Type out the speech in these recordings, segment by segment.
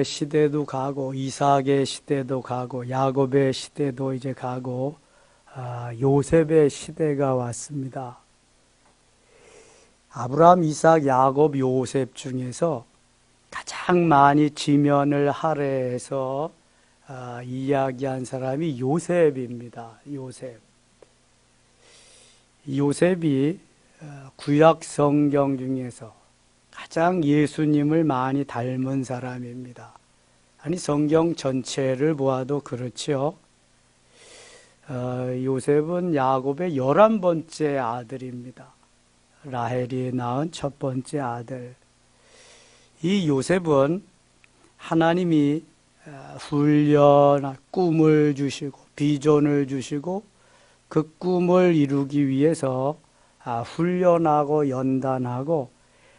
시대도 가고 이삭의 시대도 가고 야곱의 시대도 이제 가고 요셉의 시대가 왔습니다. 아브라함, 이삭, 야곱, 요셉 중에서 가장 많이 지면을 할애해서 이야기한 사람이 요셉입니다. 요셉이 구약 성경 중에서 가장 예수님을 많이 닮은 사람입니다. 아니 성경 전체를 보아도 그렇죠. 요셉은 야곱의 11번째 아들입니다. 라헬이 낳은 첫 번째 아들. 이 요셉은 하나님이 훈련, 꿈을 주시고 비전을 주시고 그 꿈을 이루기 위해서 훈련하고 연단하고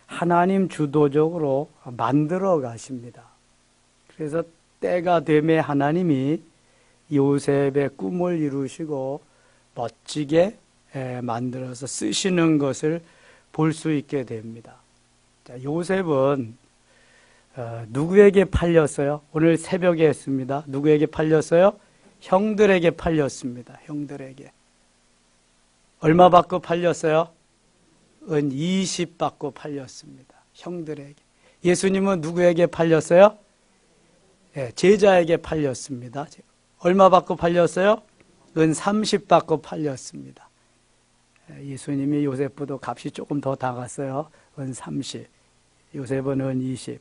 하나님 주도적으로 만들어 가십니다. 그래서 때가 되매 하나님이 요셉의 꿈을 이루시고 멋지게 만들어서 쓰시는 것을 볼 수 있게 됩니다. 자, 요셉은 누구에게 팔렸어요? 오늘 새벽에 했습니다. 누구에게 팔렸어요? 형들에게 팔렸습니다. 형들에게. 얼마 받고 팔렸어요? 은 20 받고 팔렸습니다. 형들에게. 예수님은 누구에게 팔렸어요? 제자에게 팔렸습니다. 얼마 받고 팔렸어요? 은 30 받고 팔렸습니다. 예수님이 요셉보다 값이 조금 더 나갔어요. 은 30. 요셉은 은 20.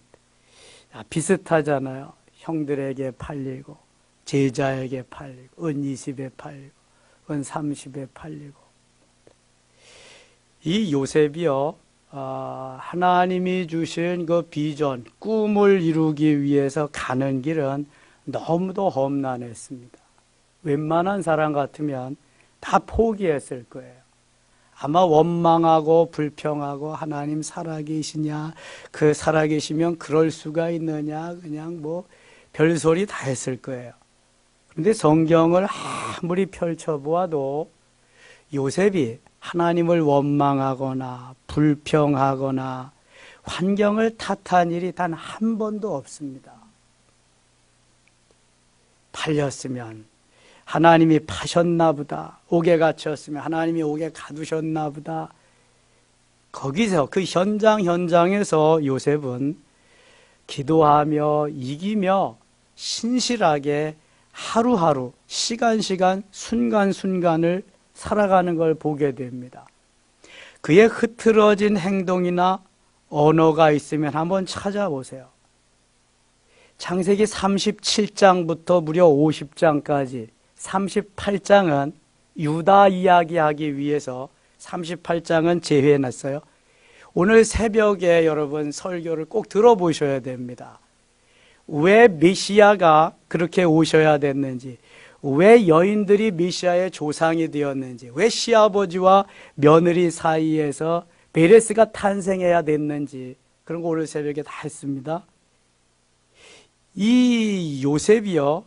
비슷하잖아요. 형들에게 팔리고 제자에게 팔리고 은 20에 팔리고 은 30에 팔리고. 이 요셉이요, 하나님이 주신 그 비전, 꿈을 이루기 위해서 가는 길은 너무도 험난했습니다. 웬만한 사람 같으면 다 포기했을 거예요. 아마 원망하고 불평하고 하나님 살아계시냐, 그 살아계시면 그럴 수가 있느냐, 그냥 뭐 별소리 다 했을 거예요. 그런데 성경을 아무리 펼쳐보아도 요셉이 하나님을 원망하거나 불평하거나 환경을 탓한 일이 단 한 번도 없습니다. 팔렸으면 하나님이 파셨나 보다. 옥에 갇혔으면 하나님이 옥에 가두셨나 보다. 거기서 그 현장에서 요셉은 기도하며 이기며 신실하게 하루하루 시간 순간순간을 살아가는 걸 보게 됩니다. 그의 흐트러진 행동이나 언어가 있으면 한번 찾아보세요. 창세기 37장부터 무려 50장까지 38장은 유다 이야기하기 위해서 38장은 제외해놨어요. 오늘 새벽에 여러분 설교를 꼭 들어보셔야 됩니다. 왜 메시아가 그렇게 오셔야 됐는지, 왜 여인들이 메시아의 조상이 되었는지, 왜 시아버지와 며느리 사이에서 베레스가 탄생해야 됐는지, 그런 거 오늘 새벽에 다 했습니다. 이 요셉이요,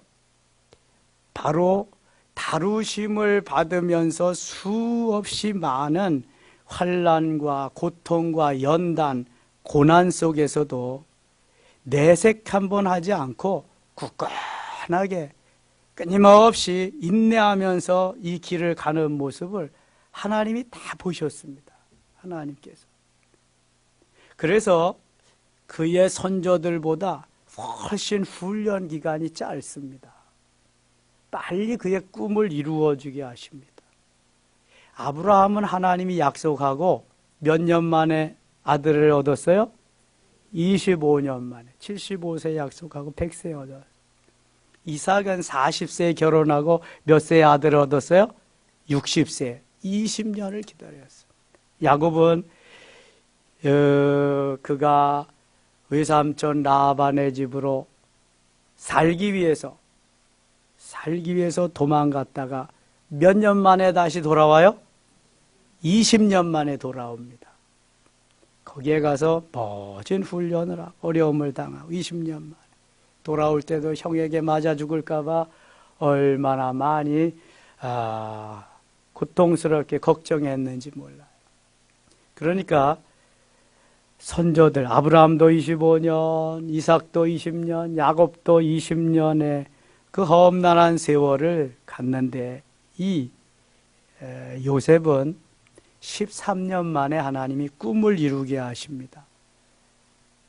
바로 다루심을 받으면서 수없이 많은 환난과 고통과 연단, 고난 속에서도 내색 한번 하지 않고 굳건하게 끊임없이 인내하면서 이 길을 가는 모습을 하나님이 다 보셨습니다. 하나님께서. 그래서 그의 선조들보다 훨씬 훈련 기간이 짧습니다. 빨리 그의 꿈을 이루어주게 하십니다. 아브라함은 하나님이 약속하고 몇 년 만에 아들을 얻었어요? 25년 만에. 75세 약속하고 100세 얻었어요. 이삭은 40세에 결혼하고 몇 세에 아들을 얻었어요? 60세. 20년을 기다렸어요. 야곱은 그가 외삼촌 라반의 집으로 살기 위해서 도망갔다가 몇 년 만에 다시 돌아와요? 20년 만에 돌아옵니다. 거기에 가서 멋진 훈련을 하고 어려움을 당하고 20년 만에 돌아올 때도 형에게 맞아 죽을까 봐 얼마나 많이 고통스럽게 걱정했는지 몰라요. 그러니까 선조들 아브라함도 25년, 이삭도 20년, 야곱도 20년의 그 험난한 세월을 갔는데 이 요셉은 13년 만에 하나님이 꿈을 이루게 하십니다.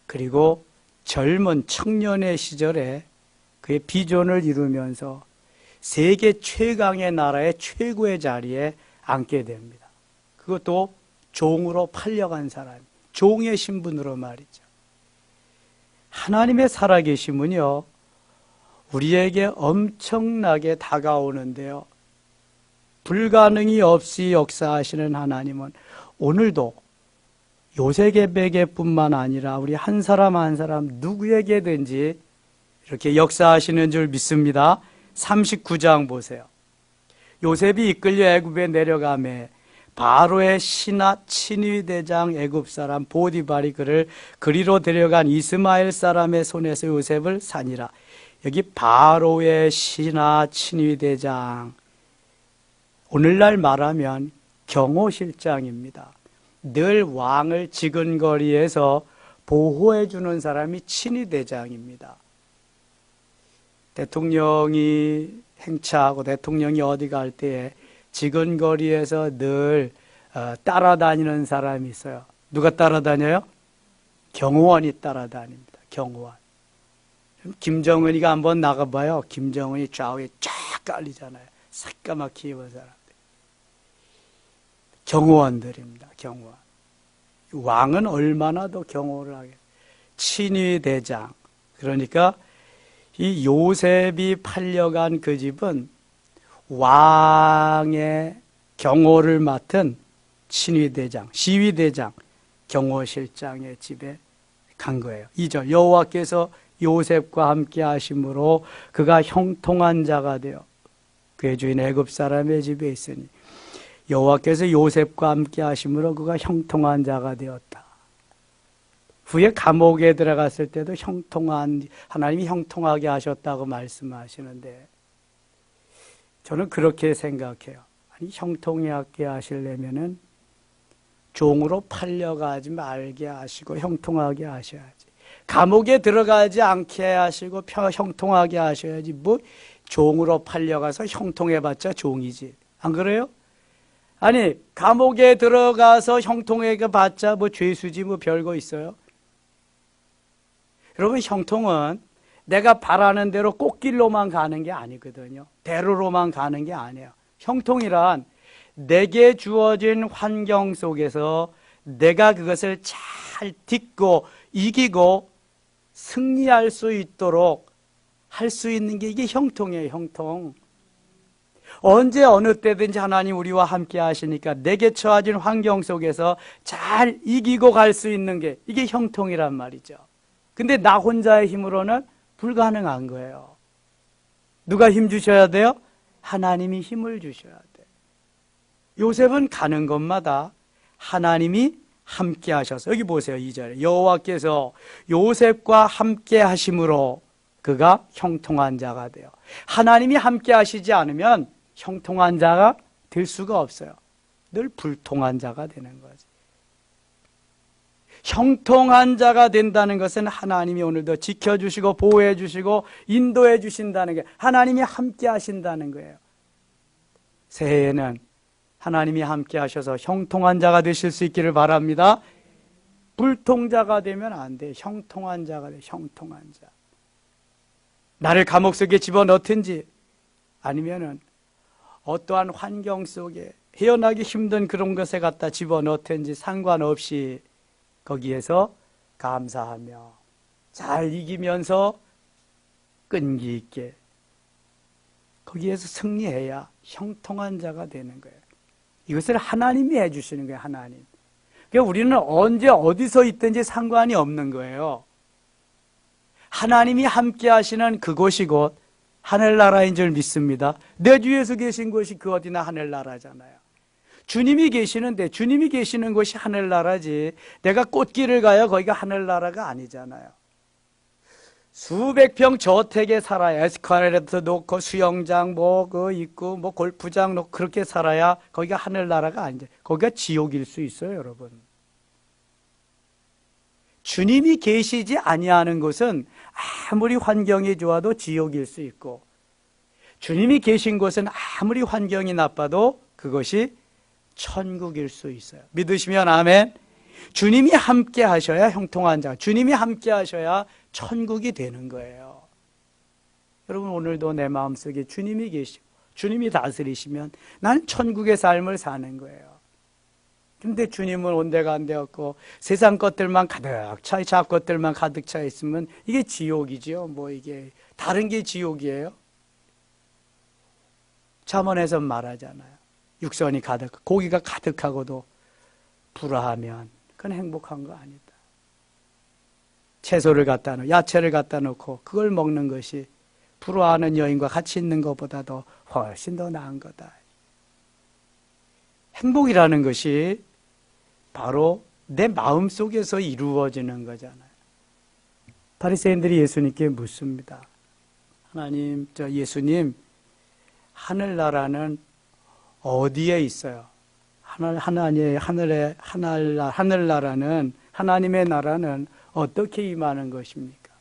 그리고 젊은 청년의 시절에 그의 비전을 이루면서 세계 최강의 나라의 최고의 자리에 앉게 됩니다. 그것도 종으로 팔려간 사람, 종의 신분으로 말이죠. 하나님의 살아계심은요, 우리에게 엄청나게 다가오는데요. 불가능이 없이 역사하시는 하나님은 오늘도 요셉에게뿐만 아니라 우리 한 사람 한 사람 누구에게든지 이렇게 역사하시는 줄 믿습니다. 39장 보세요. 요셉이 이끌려 애굽에 내려가매 바로의 신하 친위대장 애굽 사람 보디발이 그를 그리로 데려간 이스마엘 사람의 손에서 요셉을 산이라. 여기 바로의 신하 친위대장, 오늘날 말하면 경호실장입니다. 늘 왕을 지근거리에서 보호해 주는 사람이 친위대장입니다. 대통령이 행차하고 대통령이 어디 갈 때에 지근거리에서 늘 따라다니는 사람이 있어요. 누가 따라다녀요? 경호원이 따라다닙니다. 경호원. 김정은이가 한번 나가봐요. 김정은이 좌우에 쫙 깔리잖아요. 새까맣게 입은 사람들. 경호원들입니다. 경호원. 왕은 얼마나 더 경호를 하겠어요. 친위대장. 그러니까 이 요셉이 팔려간 그 집은 왕의 경호를 맡은 친위대장, 시위대장, 경호실장의 집에 간 거예요. 2절 여호와께서 요셉과 함께 하심으로 그가 형통한 자가 되어 그의 주인 애굽 사람의 집에 있으니 여호와께서 요셉과 함께 하심으로 그가 형통한 자가 되었다. 후에 감옥에 들어갔을 때도 하나님이 형통하게 하셨다고 말씀하시는데 저는 그렇게 생각해요. 아니, 형통하게 하시려면은 종으로 팔려가지 말게 하시고 형통하게 하셔야지. 감옥에 들어가지 않게 하시고 형통하게 하셔야지. 뭐 종으로 팔려가서 형통해봤자 종이지. 안 그래요? 아니, 감옥에 들어가서 형통해봤자 뭐 죄수지 뭐 별거 있어요? 여러분, 형통은 내가 바라는 대로 꽃길로만 가는 게 아니거든요. 대로로만 가는 게 아니에요. 형통이란 내게 주어진 환경 속에서 내가 그것을 잘 딛고 이기고 승리할 수 있도록 할 수 있는 게 이게 형통이에요. 형통. 언제 어느 때든지 하나님 우리와 함께 하시니까 내게 처해진 환경 속에서 잘 이기고 갈 수 있는 게 이게 형통이란 말이죠. 근데 나 혼자의 힘으로는 불가능한 거예요. 누가 힘 주셔야 돼요? 하나님이 힘을 주셔야 돼요. 요셉은 가는 곳마다 하나님이 함께 하셔서 여기 보세요. 2절에 여호와께서 요셉과 함께 하심으로 그가 형통한 자가 돼요. 하나님이 함께 하시지 않으면 형통한 자가 될 수가 없어요. 늘 불통한 자가 되는 거지. 형통한 자가 된다는 것은 하나님이 오늘도 지켜주시고 보호해 주시고 인도해 주신다는 게 하나님이 함께 하신다는 거예요. 새해에는 하나님이 함께 하셔서 형통한 자가 되실 수 있기를 바랍니다. 불통자가 되면 안 돼. 형통한 자가 돼. 형통한 자. 나를 감옥 속에 집어넣든지 아니면은 어떠한 환경 속에 헤어나기 힘든 그런 것에 갖다 집어넣든지 상관없이 거기에서 감사하며 잘 이기면서 끈기 있게 거기에서 승리해야 형통한 자가 되는 거예요. 이것을 하나님이 해주시는 거예요. 하나님. 그러니까 우리는 언제 어디서 있든지 상관이 없는 거예요. 하나님이 함께 하시는 그곳이 곧 하늘나라인 줄 믿습니다. 내 주에서 계신 곳이 그 어디나 하늘나라잖아요. 주님이 계시는데 주님이 계시는 곳이 하늘나라지 내가 꽃길을 가야 거기가 하늘나라가 아니잖아요. 수백 평 저택에 살아야 에스컬레이터 놓고 수영장 뭐 그 있고 뭐 골프장 놓고 그렇게 살아야 거기가 하늘나라가 아니죠. 거기가 지옥일 수 있어요, 여러분. 주님이 계시지 아니하는 곳은 아무리 환경이 좋아도 지옥일 수 있고, 주님이 계신 곳은 아무리 환경이 나빠도 그것이 천국일 수 있어요. 믿으시면 아멘. 주님이 함께 하셔야 형통한 자, 주님이 함께 하셔야 천국이 되는 거예요. 여러분, 오늘도 내 마음속에 주님이 계시고 주님이 다스리시면 나는 천국의 삶을 사는 거예요. 근데 주님은 온데간데 없고 세상 것들만 가득 차, 잡 것들만 가득 차 있으면 이게 지옥이지요. 뭐 이게 다른 게 지옥이에요. 잠언에서 말하잖아요. 육선이 가득, 고기가 가득하고도 불화하면 그건 행복한 거 아니다. 채소를 갖다 놓고, 야채를 갖다 놓고 그걸 먹는 것이 불화하는 여인과 같이 있는 것보다도 훨씬 더 나은 거다. 행복이라는 것이 바로 내 마음 속에서 이루어지는 거잖아요. 바리새인들이 예수님께 묻습니다. 하나님, 예수님, 하늘나라는 어디에 있어요? 하늘나라는, 하나님의 나라는 어떻게 임하는 것입니까?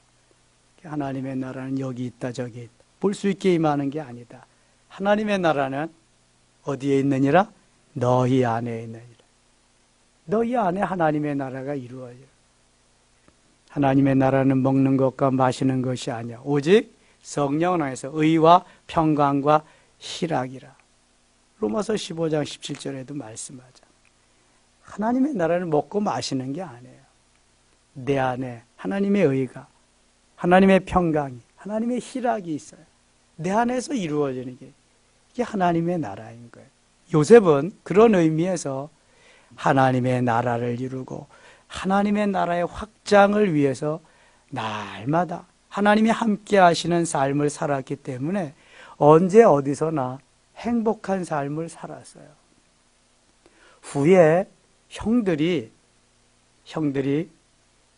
하나님의 나라는 여기 있다 저기 있다 볼 수 있게 임하는 게 아니다. 하나님의 나라는 어디에 있느니라? 너희 안에 있느니라. 너희 안에 하나님의 나라가 이루어져요. 하나님의 나라는 먹는 것과 마시는 것이 아니야. 오직 성령 안에서 의와 평강과 희락이라. 로마서 15장 17절에도 말씀하잖아. 하나님의 나라는 먹고 마시는 게 아니에요. 내 안에 하나님의 의가, 하나님의 평강이, 하나님의 희락이 있어요. 내 안에서 이루어지는 게 이게 하나님의 나라인 거예요. 요셉은 그런 의미에서 하나님의 나라를 이루고 하나님의 나라의 확장을 위해서 날마다 하나님이 함께 하시는 삶을 살았기 때문에 언제 어디서나 행복한 삶을 살았어요. 후에 형들이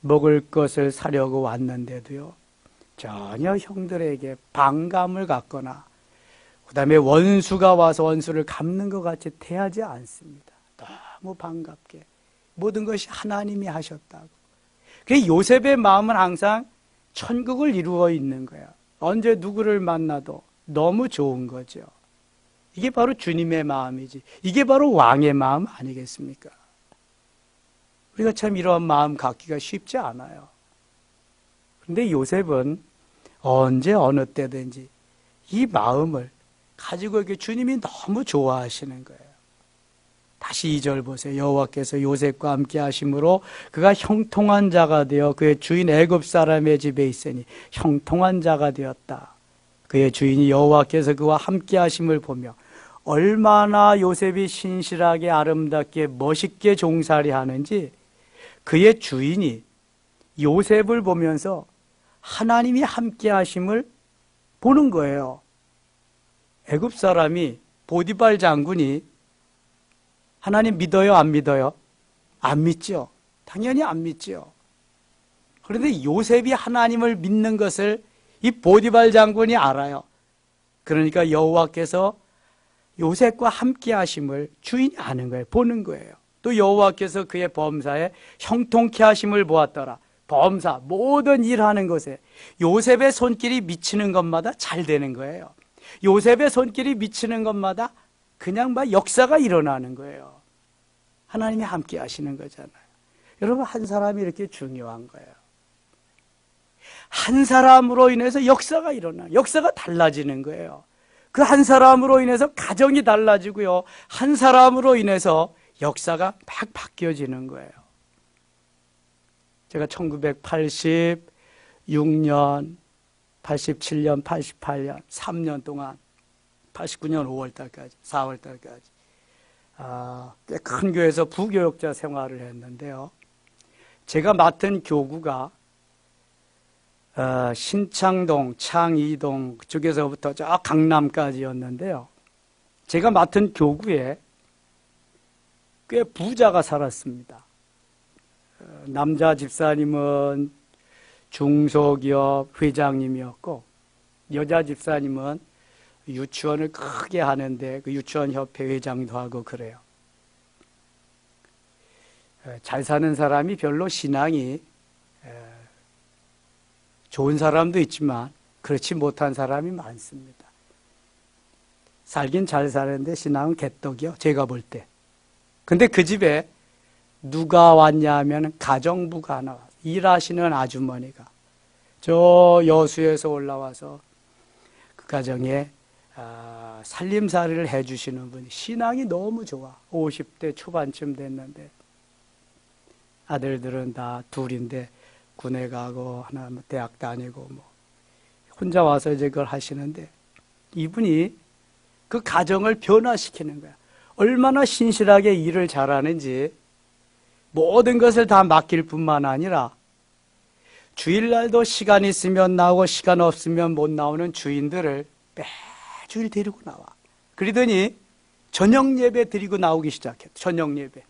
먹을 것을 사려고 왔는데도요, 전혀 형들에게 반감을 갖거나 그 다음에 원수가 와서 원수를 갚는 것 같이 대하지 않습니다. 너무 반갑게 모든 것이 하나님이 하셨다고. 그래서 요셉의 마음은 항상 천국을 이루어 있는 거야. 언제 누구를 만나도 너무 좋은 거죠. 이게 바로 주님의 마음이지. 이게 바로 왕의 마음 아니겠습니까? 우리가 참 이런 마음 갖기가 쉽지 않아요. 그런데 요셉은 언제 어느 때든지 이 마음을 가지고 이렇게 주님이 너무 좋아하시는 거예요. 다시 2절 보세요. 여호와께서 요셉과 함께 하심으로 그가 형통한 자가 되어 그의 주인 애굽 사람의 집에 있으니 형통한 자가 되었다. 그의 주인이 여호와께서 그와 함께 하심을 보며 얼마나 요셉이 신실하게 아름답게 멋있게 종살이 하는지 그의 주인이 요셉을 보면서 하나님이 함께 하심을 보는 거예요. 애굽 사람이 보디발 장군이 하나님 믿어요? 안 믿어요? 안 믿죠. 당연히 안 믿죠. 그런데 요셉이 하나님을 믿는 것을 이 보디발 장군이 알아요. 그러니까 여호와께서 요셉과 함께 하심을 주인이 아는 거예요. 보는 거예요. 또 여호와께서 그의 범사에 형통케 하심을 보았더라. 범사, 모든 일하는 것에 요셉의 손길이 미치는 것마다 잘 되는 거예요. 요셉의 손길이 미치는 것마다 그냥 막 역사가 일어나는 거예요. 하나님이 함께 하시는 거잖아요. 여러분, 한 사람이 이렇게 중요한 거예요. 한 사람으로 인해서 역사가 일어나요. 역사가 달라지는 거예요. 그 한 사람으로 인해서 가정이 달라지고요. 한 사람으로 인해서 역사가 막 바뀌어지는 거예요. 제가 1986년, 87년, 88년, 3년 동안 89년 5월달까지, 4월달까지 꽤 큰 교회에서 부교역자 생활을 했는데요. 제가 맡은 교구가 신창동, 창이동 그쪽에서부터 저 강남까지였는데요. 제가 맡은 교구에 꽤 부자가 살았습니다. 남자 집사님은 중소기업 회장님이었고 여자 집사님은 유치원을 크게 하는데 그 유치원협회 회장도 하고 그래요. 잘 사는 사람이 별로 신앙이 좋은 사람도 있지만 그렇지 못한 사람이 많습니다. 살긴 잘 사는데 신앙은 개떡이요. 제가 볼 때. 근데 그 집에 누가 왔냐 하면 가정부가 하나 왔어요. 일하시는 아주머니가. 저 여수에서 올라와서 그 가정에 살림살이를 해주시는 분이 신앙이 너무 좋아. 50대 초반쯤 됐는데 아들들은 다 둘인데 군에 가고 하나 대학 다니고 뭐 혼자 와서 이제 그걸 하시는데 이분이 그 가정을 변화시키는 거야. 얼마나 신실하게 일을 잘하는지 모든 것을 다 맡길 뿐만 아니라 주일날도 시간 있으면 나오고 시간 없으면 못 나오는 주인들을 매주일 데리고 나와. 그러더니 저녁 예배 드리고 나오기 시작했다. 저녁 예배.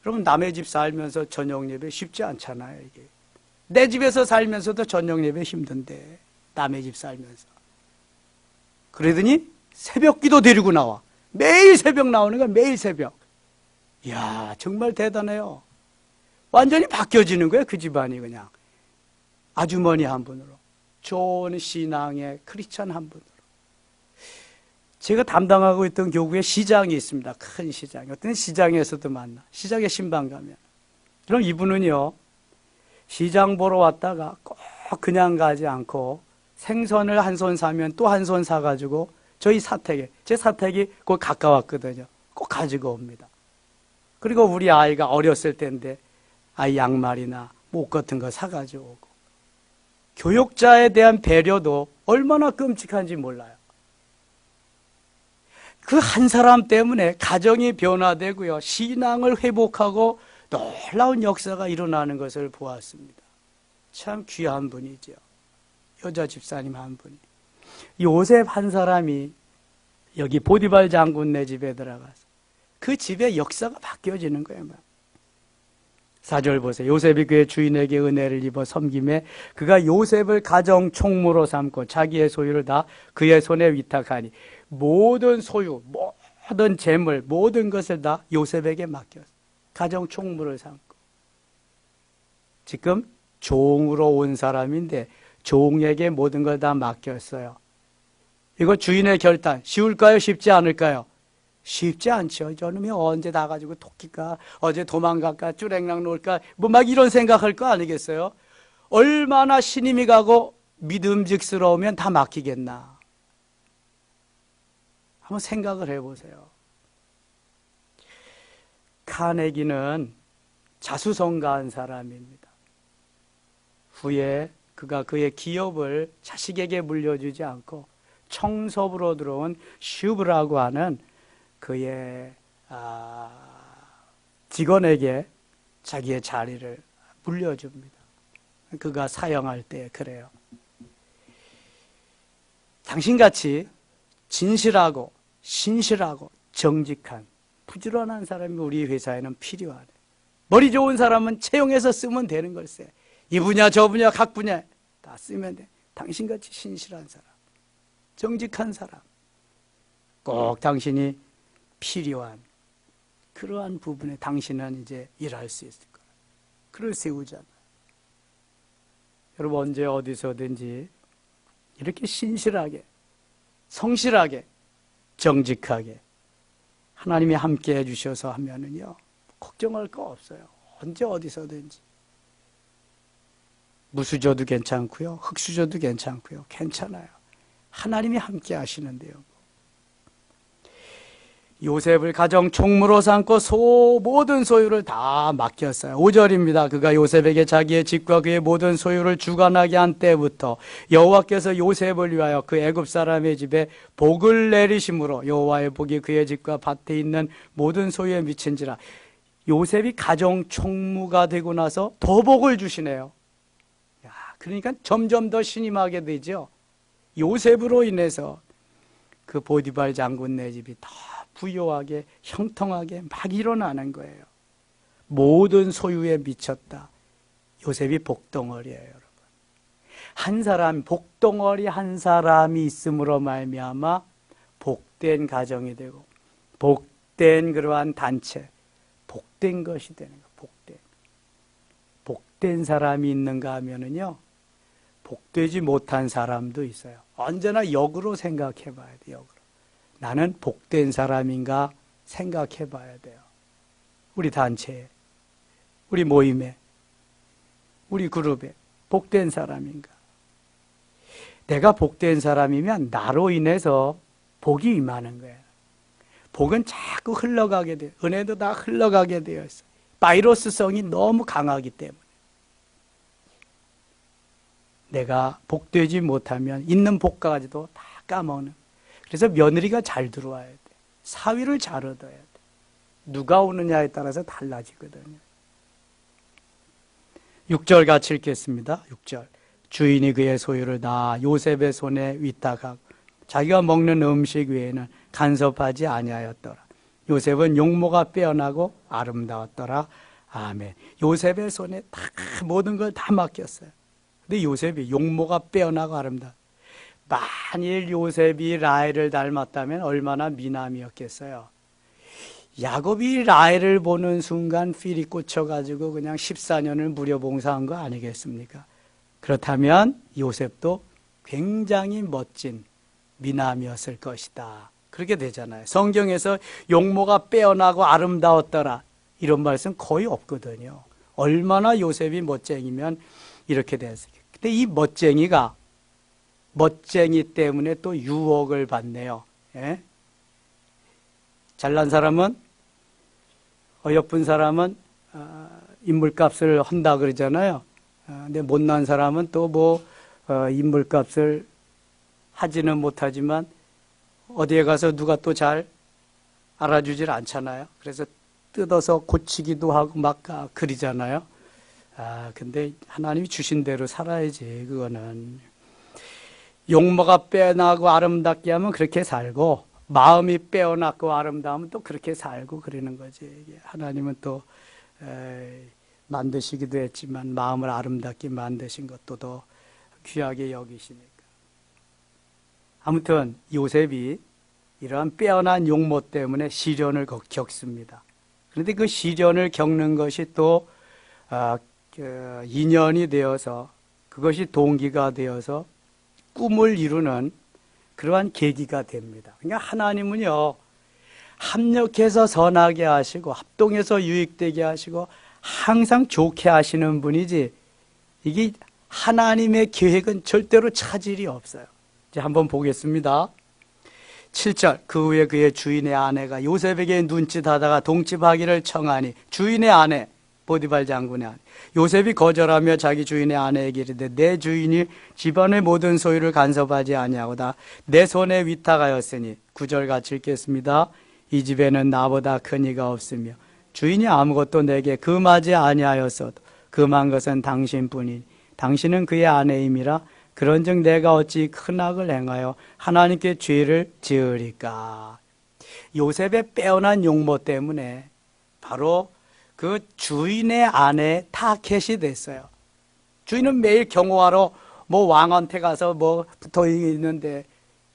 여러분 남의 집 살면서 저녁 예배 쉽지 않잖아요. 이게. 내 집에서 살면서도 저녁 예배 힘든데 남의 집 살면서. 그러더니 새벽기도 데리고 나와. 매일 새벽 나오는 거야. 매일 새벽. 이야 정말 대단해요. 완전히 바뀌어지는 거예요. 그 집안이 그냥. 아주머니 한 분으로. 좋은 신앙의 크리스찬 한 분으로. 제가 담당하고 있던 교구에 시장이 있습니다. 큰 시장. 어떤 시장에서도 만나. 시장에 신방 가면. 그럼 이분은요. 시장 보러 왔다가 꼭 그냥 가지 않고 생선을 한 손 사면 또 한 손 사가지고 저희 사택에, 제 사택이 곧 가까웠거든요. 꼭 가지고 옵니다. 그리고 우리 아이가 어렸을 때인데 아이 양말이나 옷 같은 거 사가지고 오고. 교육자에 대한 배려도 얼마나 끔찍한지 몰라요. 그 한 사람 때문에 가정이 변화되고요. 신앙을 회복하고 놀라운 역사가 일어나는 것을 보았습니다. 참 귀한 분이죠. 여자 집사님 한 분이. 요셉 한 사람이 여기 보디발 장군네 집에 들어가서 그 집의 역사가 바뀌어지는 거예요. 4절 보세요. 요셉이 그의 주인에게 은혜를 입어 섬김에 그가 요셉을 가정 총무로 삼고 자기의 소유를 다 그의 손에 위탁하니 모든 소유, 모든 재물, 모든 것을 다 요셉에게 맡겼어. 가정 총무를 삼고. 지금 종으로 온 사람인데 종에게 모든 걸 다 맡겼어요. 이거 주인의 결단 쉬울까요? 쉽지 않을까요? 쉽지 않죠. 저놈이 언제 나가지고 토끼까? 어제 도망갈까? 쭈랭랑 놀까? 뭐 막 이런 생각할 거 아니겠어요? 얼마나 신임이 가고 믿음직스러우면 다 맡기겠나? 한번 생각을 해보세요. 카네기는 자수성가한 사람입니다. 후에 그가 그의 기업을 자식에게 물려주지 않고 청섭으로 들어온 슈브라고 하는 그의 직원에게 자기의 자리를 물려줍니다. 그가 사형할 때 그래요. 당신같이 진실하고 신실하고 정직한 부지런한 사람이 우리 회사에는 필요하네. 머리 좋은 사람은 채용해서 쓰면 되는 걸세. 이 분야 저 분야 각 분야 다 쓰면 돼. 당신같이 신실한 사람, 정직한 사람, 꼭 당신이 필요한 그러한 부분에 당신은 이제 일할 수 있을 거야. 그를 세우잖아. 여러분 언제 어디서든지 이렇게 신실하게, 성실하게, 정직하게 하나님이 함께 해주셔서 하면은요 걱정할 거 없어요. 언제 어디서든지. 무수저도 괜찮고요. 흙수저도 괜찮고요. 괜찮아요. 하나님이 함께 하시는데요. 요셉을 가정 총무로 삼고 모든 소유를 다 맡겼어요. 5절입니다. 그가 요셉에게 자기의 집과 그의 모든 소유를 주관하게 한 때부터 여호와께서 요셉을 위하여 그 애굽 사람의 집에 복을 내리심으로 여호와의 복이 그의 집과 밭에 있는 모든 소유에 미친지라. 요셉이 가정 총무가 되고 나서 더 복을 주시네요. 그러니까 점점 더 신임하게 되죠. 요셉으로 인해서 그 보디발 장군네 집이 더 부유하게 형통하게 막 일어나는 거예요. 모든 소유에 미쳤다. 요셉이 복덩어리예요, 여러분. 한 사람, 복덩어리 한 사람이 있음으로 말미암아 복된 가정이 되고 복된 그러한 단체, 복된 것이 되는 거예요. 복된 사람이 있는가 하면은요, 복되지 못한 사람도 있어요. 언제나 역으로 생각해 봐야 돼요. 역으로. 나는 복된 사람인가 생각해 봐야 돼요. 우리 단체에, 우리 모임에, 우리 그룹에 복된 사람인가. 내가 복된 사람이면 나로 인해서 복이 임하는 거예요. 복은 자꾸 흘러가게 돼요. 은혜도 다 흘러가게 되어 있어요. 바이러스성이 너무 강하기 때문에. 내가 복되지 못하면 있는 복까지도 다 까먹는. 그래서 며느리가 잘 들어와야 돼. 사위를 잘 얻어야 돼. 누가 오느냐에 따라서 달라지거든요. 6절 같이 읽겠습니다. 6절. 주인이 그의 소유를 다 요셉의 손에 위탁하고 자기가 먹는 음식 외에는 간섭하지 아니하였더라. 요셉은 용모가 빼어나고 아름다웠더라. 아멘. 요셉의 손에 다 모든 걸 다 맡겼어요. 근데 요셉이 용모가 빼어나고 아름다워. 만일 요셉이 라헬을 닮았다면 얼마나 미남이었겠어요. 야곱이 라헬을 보는 순간 필이 꽂혀가지고 그냥 14년을 무료 봉사한 거 아니겠습니까? 그렇다면 요셉도 굉장히 멋진 미남이었을 것이다. 그렇게 되잖아요. 성경에서 용모가 빼어나고 아름다웠더라 이런 말씀 거의 없거든요. 얼마나 요셉이 멋쟁이면 이렇게 됐어요. 근데 이 멋쟁이가 멋쟁이 때문에 또 유혹을 받네요. 예? 잘난 사람은, 어여쁜 사람은 인물값을 한다 그러잖아요. 근데 못난 사람은 또 인물값을 하지는 못하지만 어디에 가서 누가 또 잘 알아주질 않잖아요. 그래서 뜯어서 고치기도 하고 막 그리잖아요. 근데 하나님이 주신 대로 살아야지, 그거는. 용모가 빼어나고 아름답게 하면 그렇게 살고, 마음이 빼어나고 아름다우면 또 그렇게 살고 그러는 거지. 하나님은 또 만드시기도 했지만 마음을 아름답게 만드신 것도 더 귀하게 여기시니까. 아무튼 요셉이 이러한 빼어난 용모 때문에 시련을 겪습니다. 그런데 그 시련을 겪는 것이 또 인연이 되어서, 그것이 동기가 되어서 꿈을 이루는 그러한 계기가 됩니다. 그러니까 하나님은요, 합력해서 선하게 하시고 합동해서 유익되게 하시고 항상 좋게 하시는 분이지, 이게 하나님의 계획은 절대로 차질이 없어요. 이제 한번 보겠습니다. 7절. 그 후에 그의 주인의 아내가 요셉에게 눈짓하다가 동침하기를 청하니, 주인의 아내, 보디발 장군의 아내, 요셉이 거절하며 자기 주인의 아내에게 이르되 내 주인이 집안의 모든 소유를 간섭하지 아니하고다 내 손에 위탁하였으니. 9절 같이 읽겠습니다. 이 집에는 나보다 큰 이가 없으며 주인이 아무것도 내게 금하지 아니하였어도 금한 것은 당신뿐이니 당신은 그의 아내임이라. 그런즉 내가 어찌 큰 악을 행하여 하나님께 죄를 지으리까. 요셉의 빼어난 용모 때문에 바로 그 주인의 아내 타켓이 됐어요. 주인은 매일 경호하러 왕한테 가서 붙어 있는데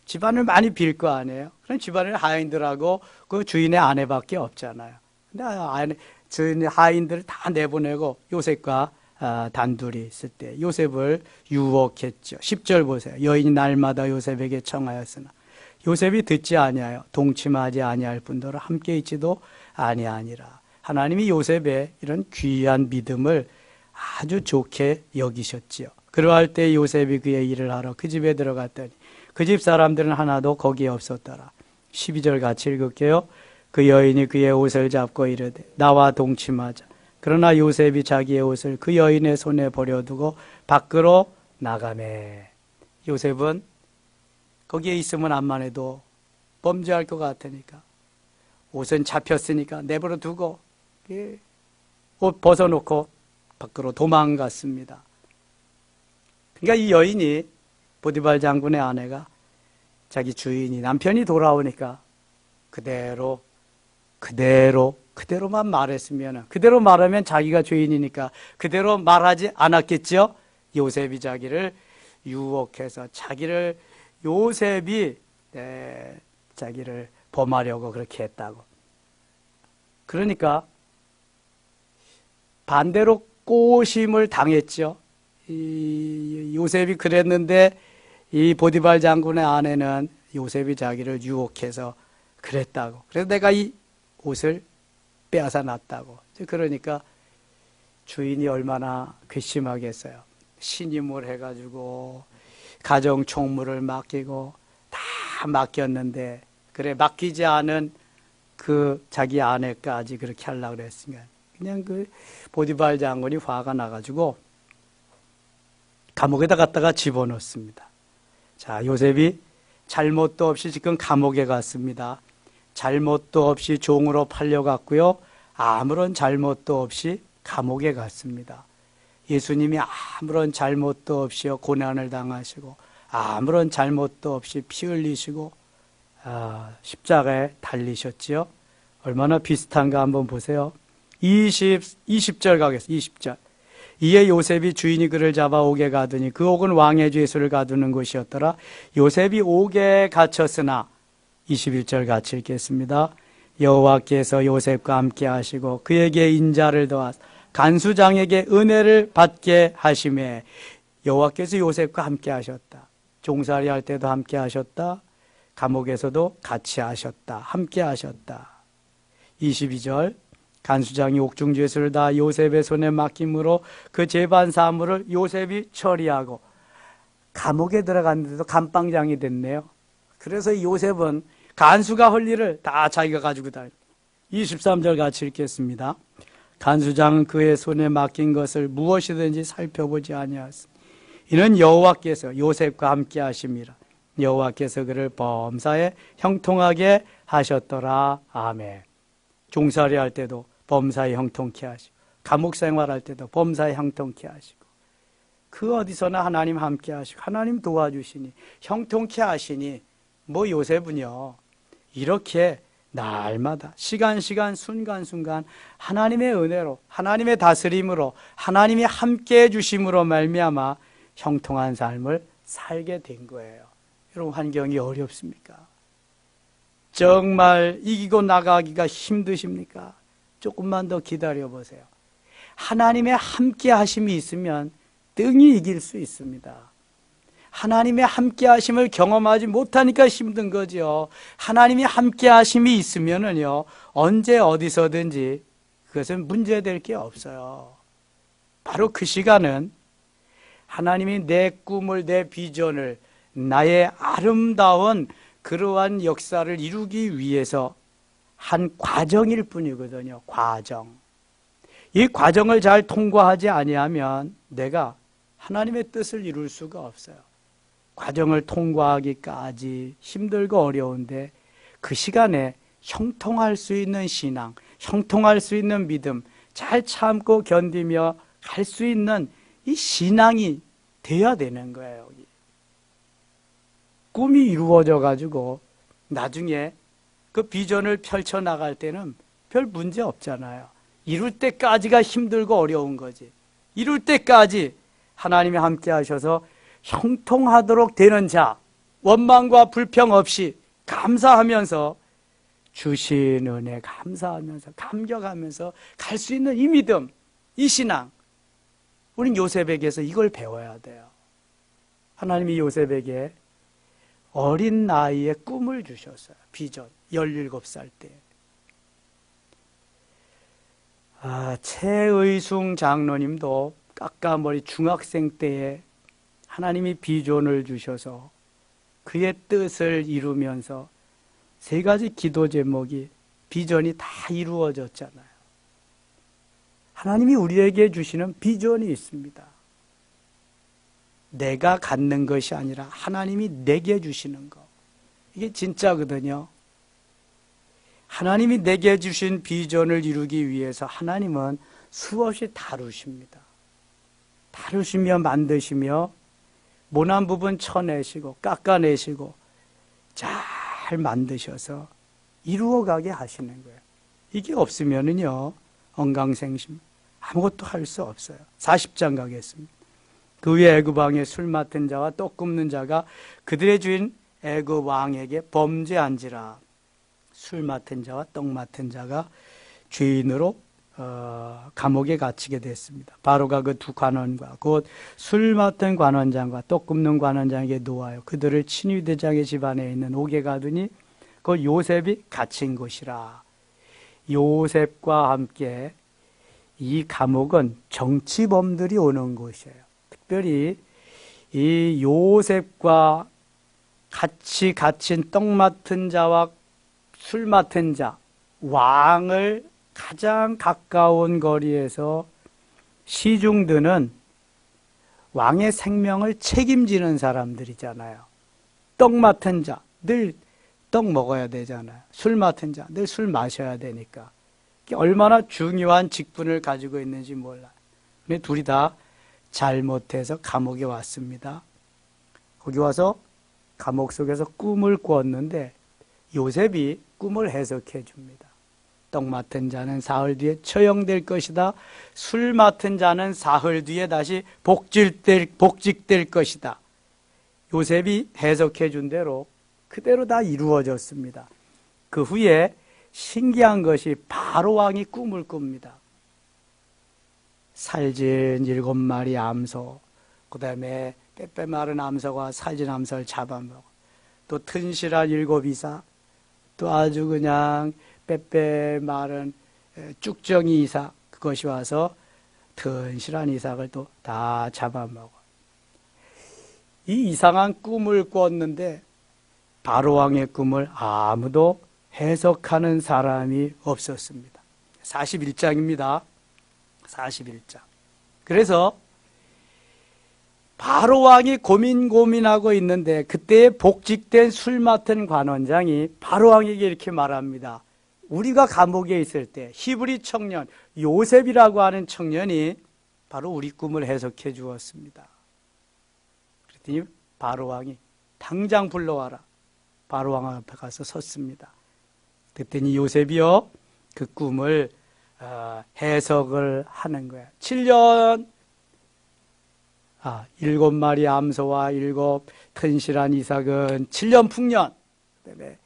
집안을 많이 빌 거 아니에요. 그럼 집안을 하인들하고 그 주인의 아내밖에 없잖아요. 근데 주인의 하인들을 다 내보내고 요셉과 단둘이 있을 때 요셉을 유혹했죠. 10절 보세요. 여인이 날마다 요셉에게 청하였으나 요셉이 듣지 아니하여 동침하지 아니할 뿐더러 함께 있지도 아니하니라. 하나님이 요셉의 이런 귀한 믿음을 아주 좋게 여기셨지요. 그러할 때 요셉이 그의 일을 하러 그 집에 들어갔더니 그 집 사람들은 하나도 거기에 없었더라. 12절 같이 읽을게요. 그 여인이 그의 옷을 잡고 이르되 나와 동침하자. 그러나 요셉이 자기의 옷을 그 여인의 손에 버려두고 밖으로 나가매. 요셉은 거기에 있으면 암만 해도 범죄할 것 같으니까, 옷은 잡혔으니까 내버려 두고 옷 벗어놓고 밖으로 도망갔습니다. 그러니까 이 여인이, 보디발 장군의 아내가 자기 주인이, 남편이 돌아오니까 그대로만 말했으면, 그대로 말하면 자기가 죄인이니까 그대로 말하지 않았겠죠? 요셉이 자기를 유혹해서 요셉이 자기를 범하려고 그렇게 했다고. 그러니까 반대로 꼬심을 당했죠. 요셉이 그랬는데 이 보디발 장군의 아내는 요셉이 자기를 유혹해서 그랬다고. 그래서 내가 이 옷을 빼앗아 놨다고. 그러니까 주인이 얼마나 괘씸하겠어요. 신임을 해가지고 가정 총무를 맡기고 다 맡겼는데, 그래 맡기지 않은 그 자기 아내까지 그렇게 하려고 그랬으니까 그냥 그 보디발 장군이 화가 나가지고 감옥에다 갖다가 집어넣습니다. 자, 요셉이 잘못도 없이 지금 감옥에 갔습니다. 잘못도 없이 종으로 팔려갔고요. 아무런 잘못도 없이 감옥에 갔습니다. 예수님이 아무런 잘못도 없이 고난을 당하시고 아무런 잘못도 없이 피 흘리시고 십자가에 달리셨지요. 얼마나 비슷한가 한번 보세요. 20절 가겠습니다. 20절. 이에 요셉이 주인이 그를 잡아 옥에 가두니 그 옥은 왕의 죄수를 가두는 곳이었더라. 요셉이 옥에 갇혔으나 21절 같이 읽겠습니다. 여호와께서 요셉과 함께 하시고 그에게 인자를 더하사 간수장에게 은혜를 받게 하심에, 여호와께서 요셉과 함께 하셨다. 종살이 할 때도 함께 하셨다. 감옥에서도 같이 하셨다. 함께 하셨다. 22절. 간수장이 옥중죄수를 다 요셉의 손에 맡김으로 그 재반 사물을 요셉이 처리하고, 감옥에 들어갔는데도 감방장이 됐네요. 그래서 요셉은 간수가 할 일을 다 자기가 가지고 다녀. 23절 같이 읽겠습니다. 간수장은 그의 손에 맡긴 것을 무엇이든지 살펴보지 아니하였으니 이는 여호와께서 요셉과 함께 하심이라. 여호와께서 그를 범사에 형통하게 하셨더라. 아멘. 종살이 할 때도 범사에 형통케 하시고 감옥 생활할 때도 범사에 형통케 하시고, 그 어디서나 하나님 함께 하시고 하나님 도와주시니 형통케 하시니, 뭐 요셉은요 이렇게 날마다 시간 순간 하나님의 은혜로 하나님의 다스림으로 하나님이 함께 해주심으로 말미암아 형통한 삶을 살게 된 거예요. 여러분, 환경이 어렵습니까? 정말 이기고 나가기가 힘드십니까? 조금만 더 기다려보세요. 하나님의 함께 하심이 있으면 등이 이길 수 있습니다. 하나님의 함께 하심을 경험하지 못하니까 힘든 거죠. 하나님이 함께 하심이 있으면은요, 언제 어디서든지 그것은 문제될 게 없어요. 바로 그 시간은 하나님이 내 꿈을, 내 비전을, 나의 아름다운 그러한 역사를 이루기 위해서 한 과정일 뿐이거든요. 과정. 이 과정을 잘 통과하지 아니하면 내가 하나님의 뜻을 이룰 수가 없어요. 과정을 통과하기까지 힘들고 어려운데 그 시간에 형통할 수 있는 신앙, 형통할 수 있는 믿음, 잘 참고 견디며 갈 수 있는 이 신앙이 돼야 되는 거예요. 꿈이 이루어져 가지고 나중에 그 비전을 펼쳐나갈 때는 별 문제 없잖아요. 이룰 때까지가 힘들고 어려운 거지. 이룰 때까지 하나님이 함께 하셔서 형통하도록 되는 자, 원망과 불평 없이 감사하면서 주신 은혜 감사하면서 감격하면서 갈 수 있는 이 믿음, 이 신앙, 우린 요셉에게서 이걸 배워야 돼요. 하나님이 요셉에게 어린 나이에 꿈을 주셨어요. 비전, 17살 때. 최의숭 장로님도 까까머리 중학생 때에 하나님이 비전을 주셔서 그의 뜻을 이루면서 3가지 기도 제목이, 비전이 다 이루어졌잖아요. 하나님이 우리에게 주시는 비전이 있습니다. 내가 갖는 것이 아니라 하나님이 내게 주시는 것. 이게 진짜거든요. 하나님이 내게 주신 비전을 이루기 위해서 하나님은 수없이 다루십니다. 다루시며 만드시며 모난 부분 쳐내시고 깎아내시고 잘 만드셔서 이루어가게 하시는 거예요. 이게 없으면은요, 언강생심 아무것도 할 수 없어요. 40장 가겠습니다. 그 위에 애굽 왕의 술 맡은 자와 떡 굽는 자가 그들의 주인 애굽 왕에게 범죄한지라. 술 맡은 자와 떡 맡은 자가 죄인으로 감옥에 갇히게 됐습니다. 바로가 그 두 관원과 곧 술 맡은 관원장과 떡 굽는 관원장에게 놓아요. 그들을 친위대장의 집안에 있는 옥에 가두니 그 요셉이 갇힌 곳이라. 요셉과 함께 이 감옥은 정치범들이 오는 곳이에요. 특별히 이 요셉과 같이 갇힌 떡 맡은 자와 술 맡은 자, 왕을 가장 가까운 거리에서 시중드는 왕의 생명을 책임지는 사람들이잖아요. 떡 맡은 자, 늘 떡 먹어야 되잖아요. 술 맡은 자, 늘 술 마셔야 되니까. 얼마나 중요한 직분을 가지고 있는지 몰라요. 근데 둘이 다 잘못해서 감옥에 왔습니다. 거기 와서 감옥 속에서 꿈을 꾸었는데 요셉이 꿈을 해석해 줍니다. 떡 맡은 자는 사흘 뒤에 처형될 것이다. 술 맡은 자는 사흘 뒤에 다시 복직될 것이다. 요셉이 해석해 준 대로 그대로 다 이루어졌습니다. 그 후에 신기한 것이 바로 왕이 꿈을 꿉니다. 살진 7마리 암소, 그 다음에 빼빼 마른 암소가 살진 암소를 잡아먹어. 또 튼실한 7이사, 또 아주 그냥 빼빼 마른 쭉정이 이삭, 그것이 와서 튼실한 이삭을 또 다 잡아먹어. 이 이상한 꿈을 꿨는데 바로왕의 꿈을 아무도 해석하는 사람이 없었습니다. 41장입니다. 41장. 그래서 바로왕이 고민하고 있는데 그때 복직된 술 맡은 관원장이 바로왕에게 이렇게 말합니다. 우리가 감옥에 있을 때 히브리 청년 요셉이라고 하는 청년이 바로 우리 꿈을 해석해 주었습니다. 그랬더니 바로왕이 당장 불러와라. 바로왕 앞에 가서 섰습니다. 그랬더니 요셉이요 그 꿈을 해석을 하는 거야. 7마리 암소와 7 튼실한 이삭은 7년 풍년, 그다음에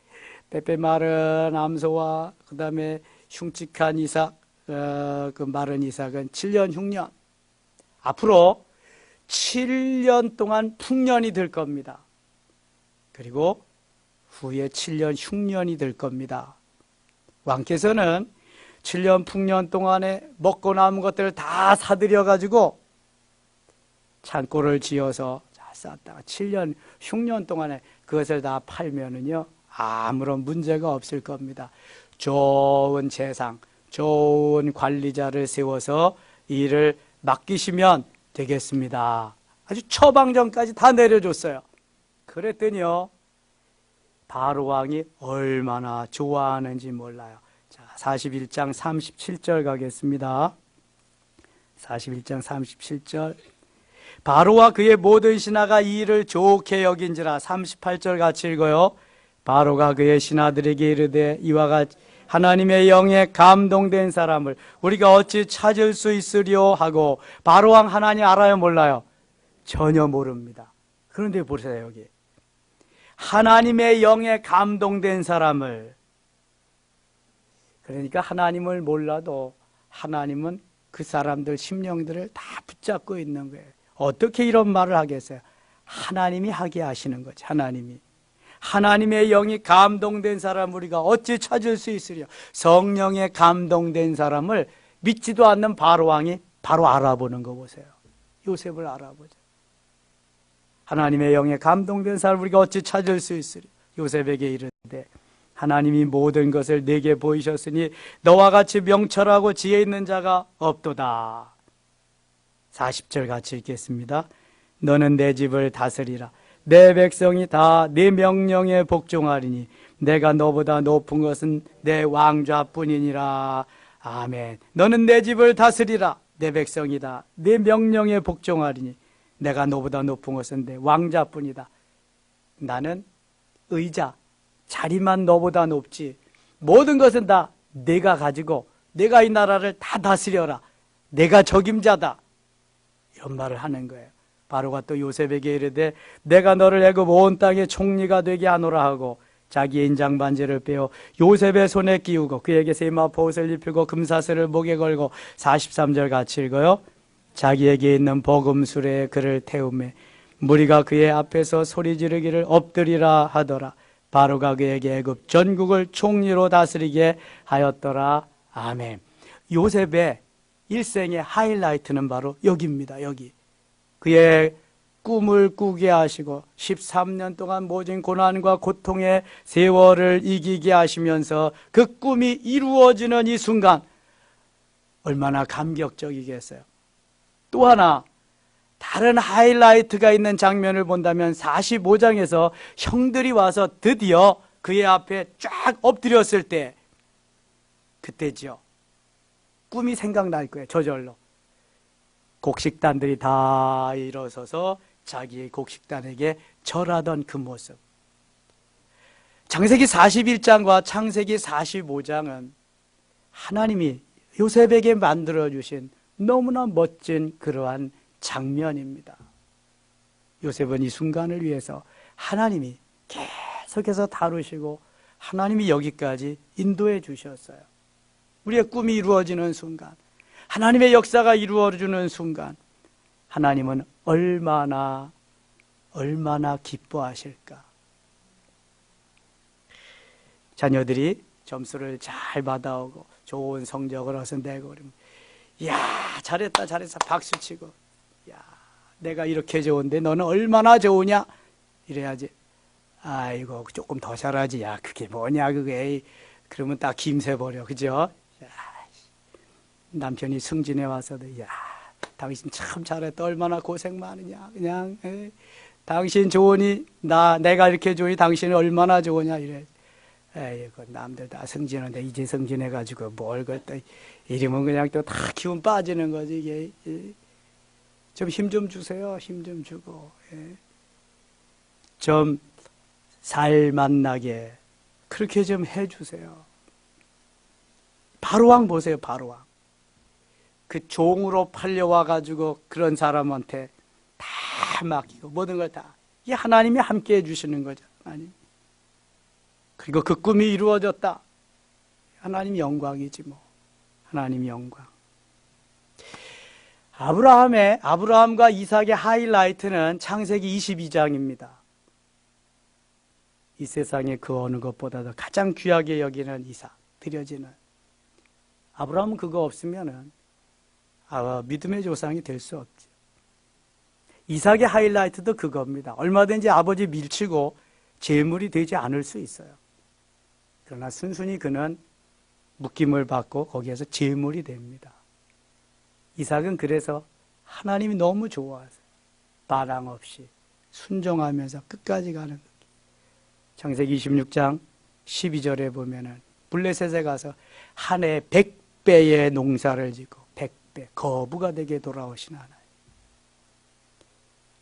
빼빼 마른 암소와 그 다음에 흉측한 이삭, 그 마른 이삭은 7년 흉년. 앞으로 7년 동안 풍년이 될 겁니다. 그리고 후에 7년 흉년이 될 겁니다. 왕께서는 7년 풍년 동안에 먹고 남은 것들을 다 사들여 가지고 창고를 지어서 쌓다가 7년 흉년 동안에 그것을 다 팔면은요 아무런 문제가 없을 겁니다. 좋은 재상, 좋은 관리자를 세워서 일을 맡기시면 되겠습니다. 아주 처방전까지 다 내려줬어요. 그랬더니요 바로왕이 얼마나 좋아하는지 몰라요. 자, 41장 37절 가겠습니다. 41장 37절. 바로와 그의 모든 신하가 이 일을 좋게 여긴지라. 38절 같이 읽어요. 바로가 그의 신하들에게 이르되 이와 같이 하나님의 영에 감동된 사람을 우리가 어찌 찾을 수 있으리요 하고. 바로왕 하나님 알아요 몰라요? 전혀 모릅니다. 그런데 보세요 여기 하나님의 영에 감동된 사람을. 그러니까 하나님을 몰라도 하나님은 그 사람들 심령들을 다 붙잡고 있는 거예요. 어떻게 이런 말을 하겠어요? 하나님이 하게 하시는 거죠. 하나님의 영이 감동된 사람 우리가 어찌 찾을 수 있으려. 성령에 감동된 사람을 믿지도 않는 바로왕이 바로 알아보는 거 보세요. 요셉을 알아보죠. 하나님의 영에 감동된 사람 우리가 어찌 찾을 수 있으려. 요셉에게 이르되 하나님이 모든 것을 내게 보이셨으니 너와 같이 명철하고 지혜 있는 자가 없도다. 40절 같이 읽겠습니다. 너는 내 집을 다스리라. 내 백성이 다 네 명령에 복종하리니 내가 너보다 높은 것은 내 왕좌뿐이니라. 아멘. 너는 내 집을 다스리라. 내 백성이다. 네 명령에 복종하리니 내가 너보다 높은 것은 내 왕좌뿐이다. 나는 의자, 자리만 너보다 높지 모든 것은 다 내가 가지고 내가 이 나라를 다 다스려라. 내가 적임자다. 이런 말을 하는 거예요. 바로가 또 요셉에게 이르되 내가 너를 애굽 온 땅의 총리가 되게 하노라 하고 자기의 인장 반지를 빼어 요셉의 손에 끼우고 그에게 세마포 옷을 입히고 금사슬을 목에 걸고 43절 같이 읽어요. 자기에게 있는 버금술에 그를 태우매 무리가 그의 앞에서 소리 지르기를 엎드리라 하더라. 바로가 그에게 애굽 전국을 총리로 다스리게 하였더라. 아멘. 요셉의 일생의 하이라이트는 바로 여기입니다. 여기. 그의 꿈을 꾸게 하시고 13년 동안 모진 고난과 고통의 세월을 이기게 하시면서 그 꿈이 이루어지는 이 순간 얼마나 감격적이겠어요. 또 하나 다른 하이라이트가 있는 장면을 본다면 45장에서 형들이 와서 드디어 그의 앞에 쫙 엎드렸을 때 그때죠. 꿈이 생각날 거예요. 저절로. 곡식단들이 다 일어서서 자기의 곡식단에게 절하던 그 모습. 창세기 41장과 창세기 45장은 하나님이 요셉에게 만들어주신 너무나 멋진 그러한 장면입니다. 요셉은 이 순간을 위해서 하나님이 계속해서 다루시고 하나님이 여기까지 인도해 주셨어요. 우리의 꿈이 이루어지는 순간, 하나님의 역사가 이루어지는 순간 하나님은 얼마나 기뻐하실까. 자녀들이 점수를 잘 받아오고 좋은 성적을 얻어 내고 그러면 이야 잘했다 박수치고 야 내가 이렇게 좋은데 너는 얼마나 좋으냐 이래야지. 아이고 조금 더 잘하지. 야 그게 뭐냐 그게. 그러면 딱 김새버려. 그죠? 야, 남편이 승진해 와서도 야 당신 참 잘했다. 얼마나 고생 많으냐. 그냥 당신 좋으니 내가 이렇게 좋으니 당신은 얼마나 좋으냐 이래. 에이고 남들 다 승진하는데 이제 승진해가지고 뭘 그랬다. 이러면 그냥 또 다 기운 빠지는 거지. 이게 좀 힘 좀 주세요. 힘 좀 주고 좀 살만나게 그렇게 좀 해주세요. 바로왕 보세요. 바로왕. 그 종으로 팔려와가지고 그런 사람한테 다 맡기고 모든 걸 다 이 하나님이 함께 해주시는 거죠. 하나님. 그리고 그 꿈이 이루어졌다. 하나님 영광이지 뭐. 하나님 영광. 아브라함과 이삭의 하이라이트는 창세기 22장입니다. 이 세상에 그 어느 것보다도 가장 귀하게 여기는 이삭 드려지는. 아브라함은 그거 없으면은 믿음의 조상이 될 수 없지. 이삭의 하이라이트도 그겁니다. 얼마든지 아버지 밀치고 제물이 되지 않을 수 있어요. 그러나 순순히 그는 묶임을 받고 거기에서 제물이 됩니다. 이삭은 그래서 하나님이 너무 좋아하세요. 반항 없이 순종하면서 끝까지 가는 거예요. 창세기 26장 12절에 보면은 블레셋에 가서 한 해 100배의 농사를 짓고 100배 거부가 되게 돌아오신 하나님.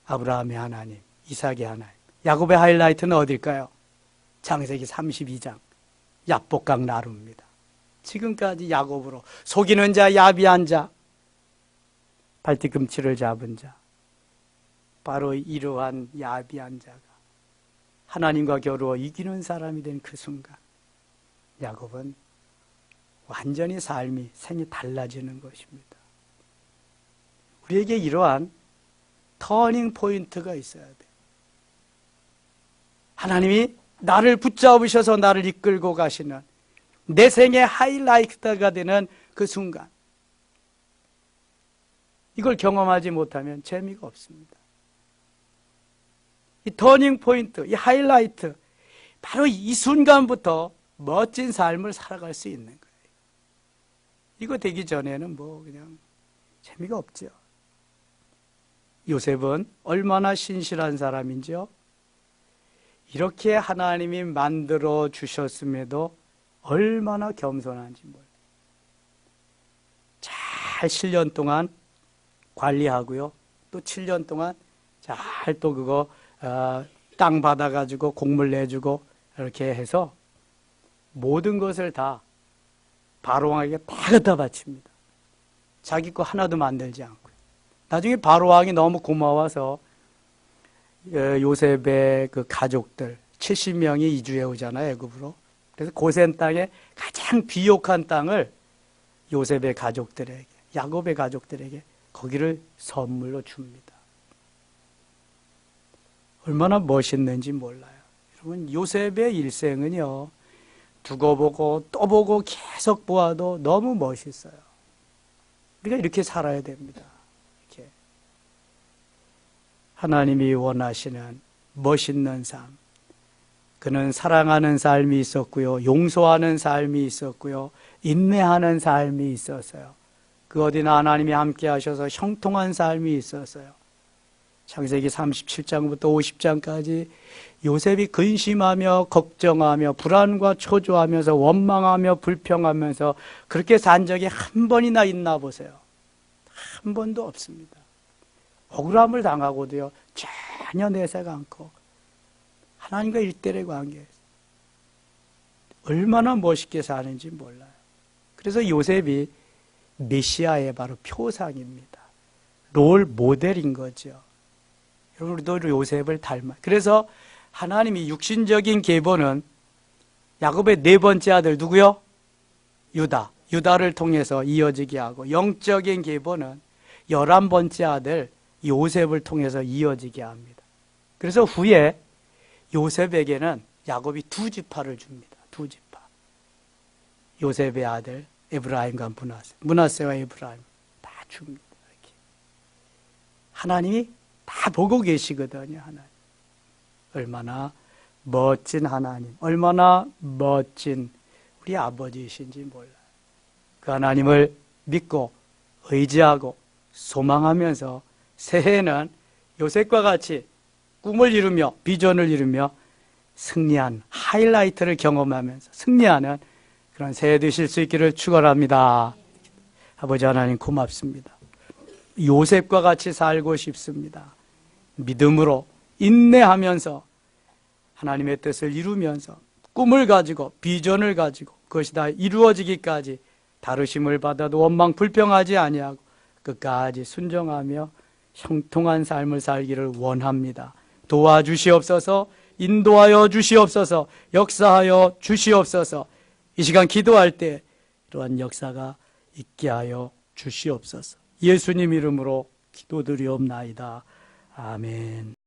아브라함의 하나님, 이삭의 하나님. 야곱의 하이라이트는 어딜까요? 창세기 32장 야복강 나루입니다. 지금까지 야곱으로 속이는 자, 야비한 자, 발뒤꿈치를 잡은 자, 바로 이러한 야비한 자가 하나님과 겨루어 이기는 사람이 된 그 순간 야곱은 완전히 생이 달라지는 것입니다. 우리에게 이러한 터닝 포인트가 있어야 돼요. 하나님이 나를 붙잡으셔서 나를 이끌고 가시는 내 생의 하이라이트가 되는 그 순간, 이걸 경험하지 못하면 재미가 없습니다. 이 터닝 포인트, 이 하이라이트, 바로 이 순간부터 멋진 삶을 살아갈 수 있는 거예요. 이거 되기 전에는 뭐 그냥 재미가 없죠. 요셉은 얼마나 신실한 사람인지요. 이렇게 하나님이 만들어 주셨음에도 얼마나 겸손한지 몰라요. 잘 7년 동안 관리하고요. 또 7년 동안 잘 또 그거 땅 받아가지고 곡물 내주고 이렇게 해서 모든 것을 다 바로왕에게 다 갖다 바칩니다. 자기 거 하나도 만들지 않고요. 나중에 바로왕이 너무 고마워서 요셉의 그 가족들, 70명이 이주해 오잖아요, 애굽으로. 그래서 고센 땅에 가장 비옥한 땅을 요셉의 가족들에게, 야곱의 가족들에게 거기를 선물로 줍니다. 얼마나 멋있는지 몰라요. 여러분, 요셉의 일생은요, 두고 보고 또 보고 계속 보아도 너무 멋있어요. 우리가 이렇게 살아야 됩니다. 이렇게. 하나님이 원하시는 멋있는 삶. 그는 사랑하는 삶이 있었고요, 용서하는 삶이 있었고요, 인내하는 삶이 있었어요. 그 어디나 하나님이 함께 하셔서 형통한 삶이 있었어요. 창세기 37장부터 50장까지 요셉이 근심하며 걱정하며 불안과 초조하면서 원망하며 불평하면서 그렇게 산 적이 한 번이나 있나 보세요. 한 번도 없습니다. 억울함을 당하고도요, 전혀 내색 않고 하나님과 일대의 관계에서 얼마나 멋있게 사는지 몰라요. 그래서 요셉이 메시아의 바로 표상입니다. 롤 모델인 거죠. 여러분, 우리도 요셉을 닮아. 그래서 하나님이 육신적인 계보는 야곱의 네 번째 아들 누구요? 유다. 유다를 통해서 이어지게 하고, 영적인 계보는 11번째 아들 요셉을 통해서 이어지게 합니다. 그래서 후에 요셉에게는 야곱이 두 지파를 줍니다. 두 지파. 요셉의 아들 에브라임과 므낫세. 므낫세와 에브라임 다 줍니다. 이렇게. 하나님이 다 보고 계시거든요. 하나님. 얼마나 멋진 하나님, 얼마나 멋진 우리 아버지이신지 몰라요. 그 하나님을 믿고 의지하고 소망하면서 새해에는 요셉과 같이 꿈을 이루며 비전을 이루며 승리한 하이라이트를 경험하면서 승리하는 그런 새해 되실 수 있기를 축원합니다. 아버지 하나님 고맙습니다. 요셉과 같이 살고 싶습니다. 믿음으로 인내하면서 하나님의 뜻을 이루면서 꿈을 가지고 비전을 가지고 그것이 다 이루어지기까지 다루심을 받아도 원망 불평하지 아니하고 끝까지 순종하며 형통한 삶을 살기를 원합니다. 도와주시옵소서, 인도하여 주시옵소서, 역사하여 주시옵소서. 이 시간 기도할 때 이러한 역사가 있게 하여 주시옵소서. 예수님 이름으로 기도드리옵나이다. 아멘.